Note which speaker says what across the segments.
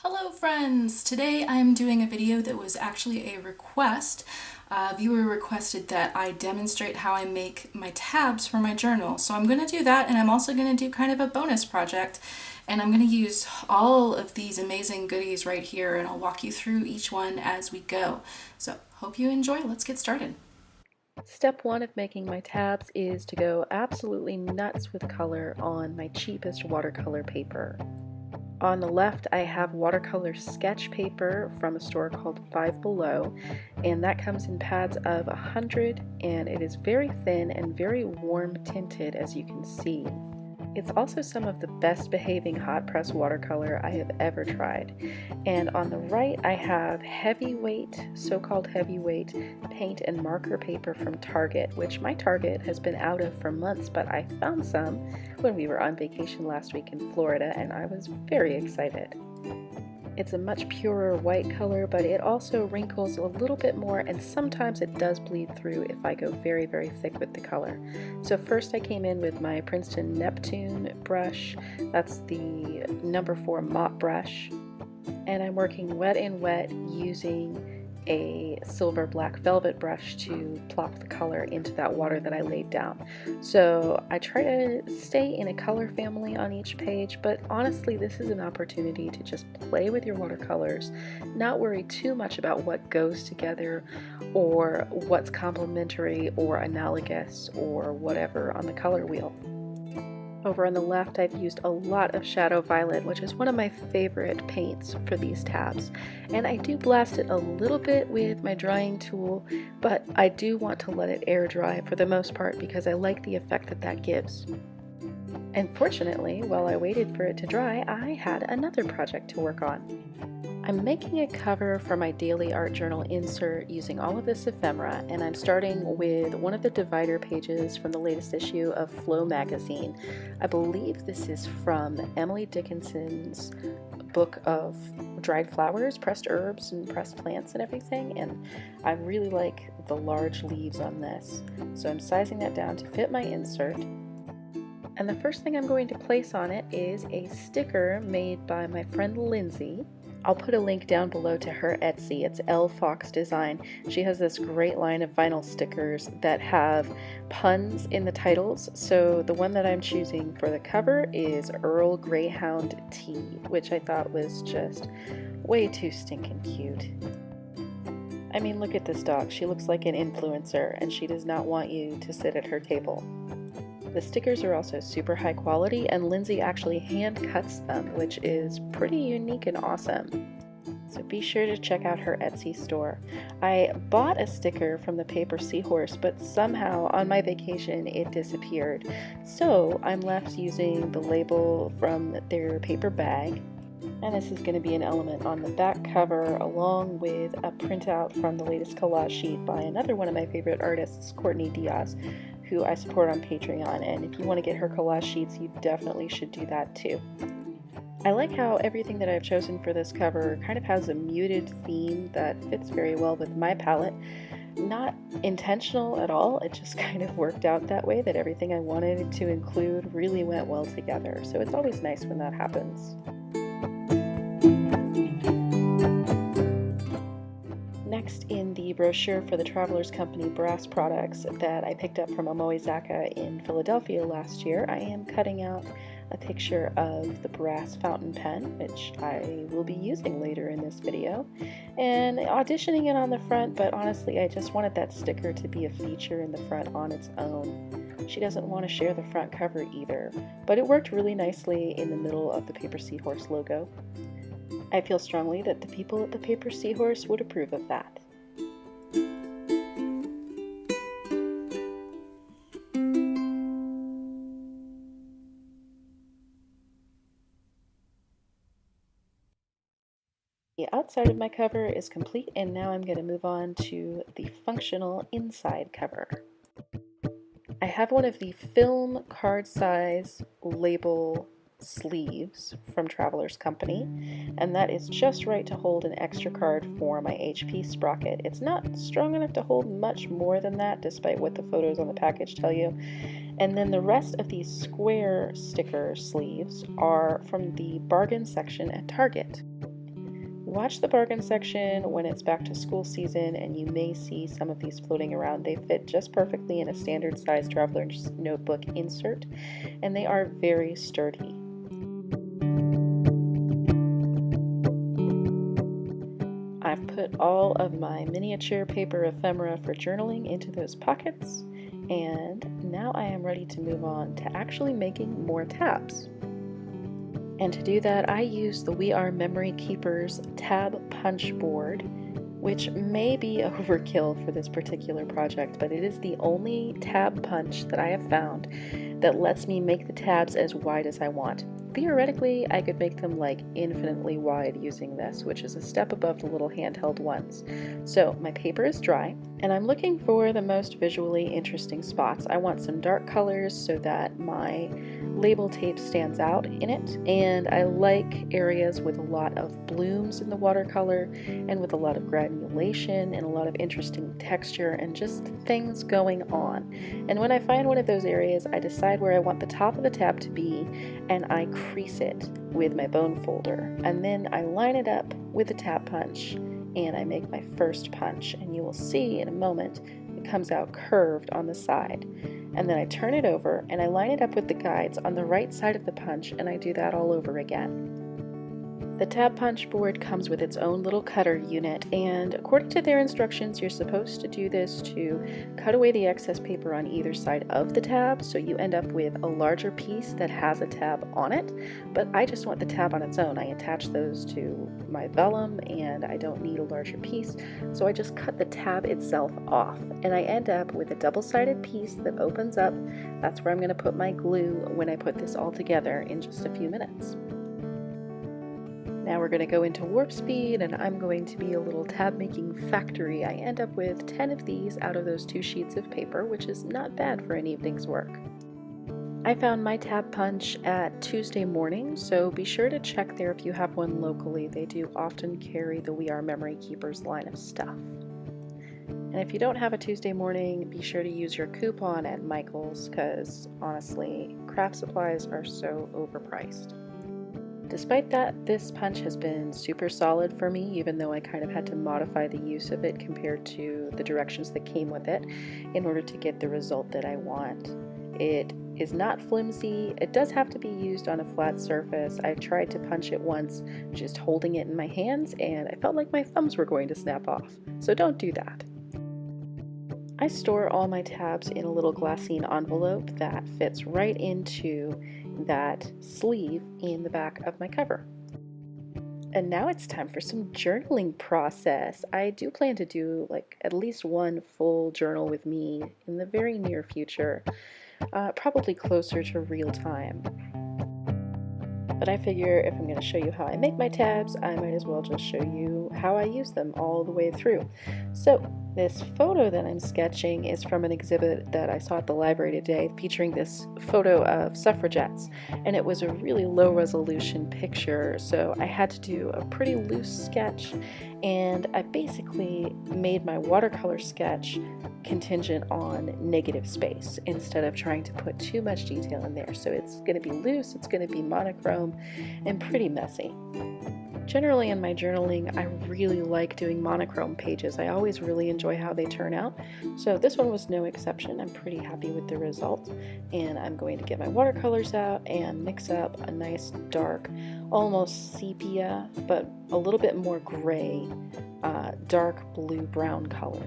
Speaker 1: Hello friends! Today I'm doing a video that was actually a request. A viewer requested that I demonstrate how I make my tabs for my journal. So I'm going to do that, and I'm also going to do kind of a bonus project, and I'm going to use all of these amazing goodies right here, and I'll walk you through each one as we go. So hope you enjoy. Let's get started.
Speaker 2: Step one of making my tabs is to go absolutely nuts with color on my cheapest watercolor paper. On the left I have Watercolor Sketch paper from a store called Five Below, and that comes in pads of 100, and it is very thin and very warm tinted, as you can see. It's also some of the best behaving hot press watercolor I have ever tried. And on the right I have heavyweight, so-called heavyweight paint and marker paper from Target, which my Target has been out of for months, but I found some when we were on vacation last week in Florida, and I was very excited. It's a much purer white color, but it also wrinkles a little bit more, and sometimes it does bleed through if I go very, very thick with the color. So first I came in with my Princeton Neptune brush. That's the number 4 mop brush. And I'm working wet in wet using a silver black velvet brush to plop the color into that water that I laid down. So I try to stay in a color family on each page, but honestly this is an opportunity to just play with your watercolors, not worry too much about what goes together or what's complementary or analogous or whatever on the color wheel. Over on the left, I've used a lot of Shadow Violet, which is one of my favorite paints for these tabs. And I do blast it a little bit with my drying tool, but I do want to let it air dry for the most part because I like the effect that that gives. And fortunately, while I waited for it to dry, I had another project to work on. I'm making a cover for my daily art journal insert using all of this ephemera, and I'm starting with one of the divider pages from the latest issue of Flow magazine. I believe this is from Emily Dickinson's book of dried flowers, pressed herbs, and pressed plants and everything, and I really like the large leaves on this. So I'm sizing that down to fit my insert. And the first thing I'm going to place on it is a sticker made by my friend Lindsay. I'll put a link down below to her Etsy. It's L Fox Design. She has this great line of vinyl stickers that have puns in the titles. So the one that I'm choosing for the cover is Earl Greyhound Tea, which I thought was just way too stinking cute. I mean, look at this dog. She looks like an influencer, and she does not want you to sit at her table. The stickers are also super high quality, and Lindsay actually hand cuts them, which is pretty unique and awesome. So be sure to check out her Etsy store. I bought a sticker from the paper seahorse, but somehow on my vacation it disappeared. So I'm left using the label from their paper bag. And this is going to be an element on the back cover, along with a printout from the latest collage sheet by another one of my favorite artists, Courtney Diaz, who I support on Patreon, and if you want to get her collage sheets, you definitely should do that too. I like how everything that I've chosen for this cover kind of has a muted theme that fits very well with my palette. Not intentional at all, it just kind of worked out that way, that everything I wanted to include really went well together, so it's always nice when that happens. Next, in the brochure for the Travelers Company brass products that I picked up from Omoizaka in Philadelphia last year, I am cutting out a picture of the brass fountain pen, which I will be using later in this video, and auditioning it on the front, but honestly I just wanted that sticker to be a feature in the front on its own. She doesn't want to share the front cover either, but it worked really nicely in the middle of the Paper Seahorse logo. I feel strongly that the people at the Paper Seahorse would approve of that. The outside of my cover is complete, and now I'm going to move on to the functional inside cover. I have one of the film card size label sleeves from Travelers Company, and that is just right to hold an extra card for my HP Sprocket. It's not strong enough to hold much more than that, despite what the photos on the package tell you. And then the rest of these square sticker sleeves are from the bargain section at Target. Watch the bargain section when it's back to school season, and you may see some of these floating around. They fit just perfectly in a standard size traveler's notebook insert, and they are very sturdy. I've put all of my miniature paper ephemera for journaling into those pockets, and now I am ready to move on to actually making more tabs. And to do that, I use the We Are Memory Keepers tab punch board, which may be overkill for this particular project, but it is the only tab punch that I have found that lets me make the tabs as wide as I want. Theoretically, I could make them like infinitely wide using this, which is a step above the little handheld ones. So my paper is dry, and I'm looking for the most visually interesting spots. I want some dark colors so that my label tape stands out in it, and I like areas with a lot of blooms in the watercolor and with a lot of granulation and a lot of interesting texture and just things going on. And when I find one of those areas, I decide where I want the top of the tab to be, and I crease it with my bone folder, and then I line it up with the tab punch, and I make my first punch, and you will see in a moment it comes out curved on the side. And then I turn it over and I line it up with the guides on the right side of the punch, and I do that all over again. The tab punch board comes with its own little cutter unit, and according to their instructions, you're supposed to do this to cut away the excess paper on either side of the tab, so you end up with a larger piece that has a tab on it. But I just want the tab on its own. I attach those to my vellum, and I don't need a larger piece, so I just cut the tab itself off, and I end up with a double-sided piece that opens up. That's where I'm going to put my glue when I put this all together in just a few minutes. Now we're going to go into warp speed, and I'm going to be a little tab making factory. I end up with 10 of these out of those 2 sheets of paper, which is not bad for an evening's work. I found my tab punch at Tuesday Morning, so be sure to check there if you have one locally. They do often carry the We Are Memory Keepers line of stuff. And if you don't have a Tuesday Morning, be sure to use your coupon at Michael's, because honestly, craft supplies are so overpriced. Despite that, this punch has been super solid for me, even though I kind of had to modify the use of it compared to the directions that came with it in order to get the result that I want. It is not flimsy. It does have to be used on a flat surface. I tried to punch it once just holding it in my hands, and I felt like my thumbs were going to snap off. So don't do that. I store all my tabs in a little glassine envelope that fits right into that sleeve in the back of my cover. And now it's time for some journaling process. I do plan to do like at least one full journal with me in the very near future, probably closer to real time. But I figure if I'm going to show you how I make my tabs, I might as well just show you how I use them all the way through. So this photo that I'm sketching is from an exhibit that I saw at the library today featuring this photo of suffragettes, and it was a really low resolution picture, so I had to do a pretty loose sketch, and I basically made my watercolor sketch contingent on negative space instead of trying to put too much detail in there. So it's going to be loose, it's going to be monochrome, and pretty messy. Generally in my journaling, I really like doing monochrome pages. I always really enjoy how they turn out, so this one was no exception. I'm pretty happy with the result, and I'm going to get my watercolors out and mix up a nice dark, almost sepia, but a little bit more gray, dark blue-brown color.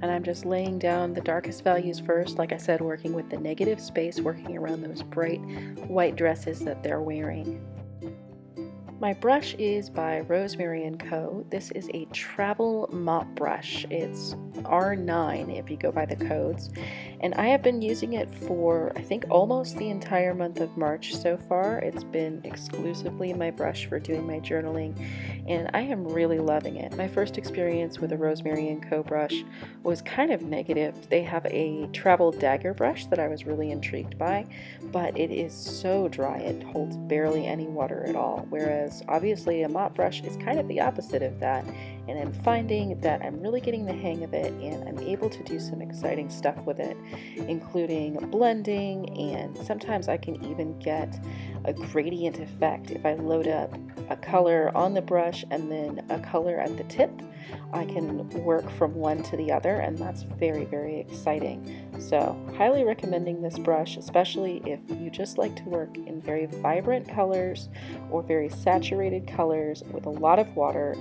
Speaker 2: And I'm just laying down the darkest values first, like I said, working with the negative space, working around those bright white dresses that they're wearing. My brush is by Rosemary & Co. This is a travel mop brush. It's R9 if you go by the codes. And I have been using it for, I think, almost the entire month of March so far. It's been exclusively my brush for doing my journaling, and I am really loving it. My first experience with a Rosemary & Co. brush was kind of negative. They have a travel dagger brush that I was really intrigued by, but it is so dry. It holds barely any water at all, whereas obviously a mop brush is kind of the opposite of that. and I'm finding that I'm really getting the hang of it, and I'm able to do some exciting stuff with it, including blending, and sometimes I can even get a gradient effect if I load up a color on the brush and then a color at the tip. I can work from one to the other, and that's very, very exciting. So highly recommending this brush, especially if you just like to work in very vibrant colors or very saturated colors with a lot of water.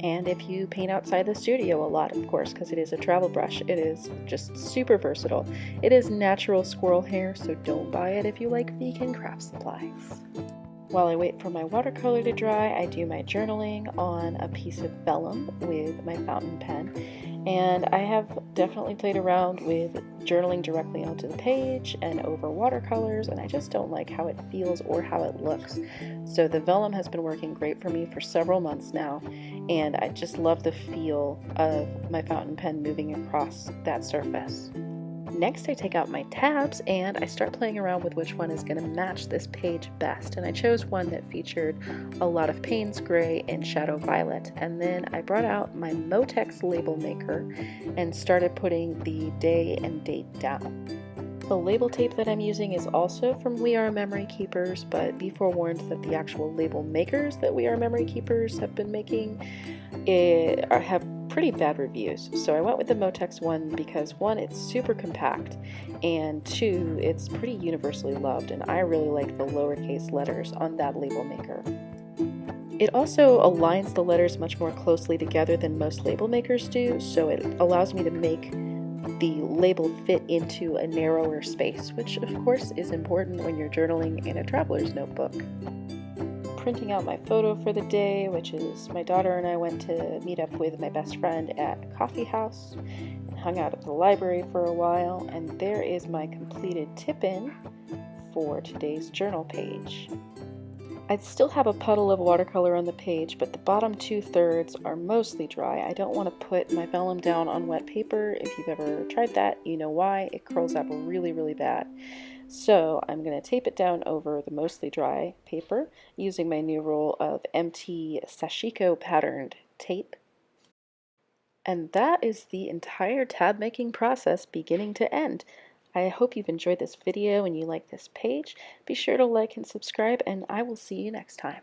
Speaker 2: And if you paint outside the studio a lot, of course, because it is a travel brush, it is just super versatile. It is natural squirrel hair, so don't buy it if you like vegan craft supplies. While I wait for my watercolor to dry, I do my journaling on a piece of vellum with my fountain pen. And I have definitely played around with journaling directly onto the page and over watercolors, and I just don't like how it feels or how it looks. So the vellum has been working great for me for several months now, and I just love the feel of my fountain pen moving across that surface. Next, I take out my tabs and I start playing around with which one is going to match this page best. And I chose one that featured a lot of Payne's Gray and Shadow Violet. And then I brought out my Motex label maker and started putting the day and date down. The label tape that I'm using is also from We Are Memory Keepers, but be forewarned that the actual label makers that We Are Memory Keepers have been making have pretty bad reviews. So I went with the Motex one because one, it's super compact, and two, it's pretty universally loved, and I really like the lowercase letters on that label maker. It also aligns the letters much more closely together than most label makers do, so it allows me to make the label fit into a narrower space, which of course is important when you're journaling in a traveler's notebook. Printing out my photo for the day, which is my daughter and I went to meet up with my best friend at a coffee house and hung out at the library for a while, and there is my completed tip-in for today's journal page. I still have a puddle of watercolor on the page, but the bottom 2/3 are mostly dry. I don't want to put my vellum down on wet paper. If you've ever tried that, you know why. It curls up really, really bad. So I'm going to tape it down over the mostly dry paper using my new roll of MT Sashiko patterned tape. And that is the entire tab making process beginning to end. I hope you've enjoyed this video and you like this page. Be sure to like and subscribe, and I will see you next time.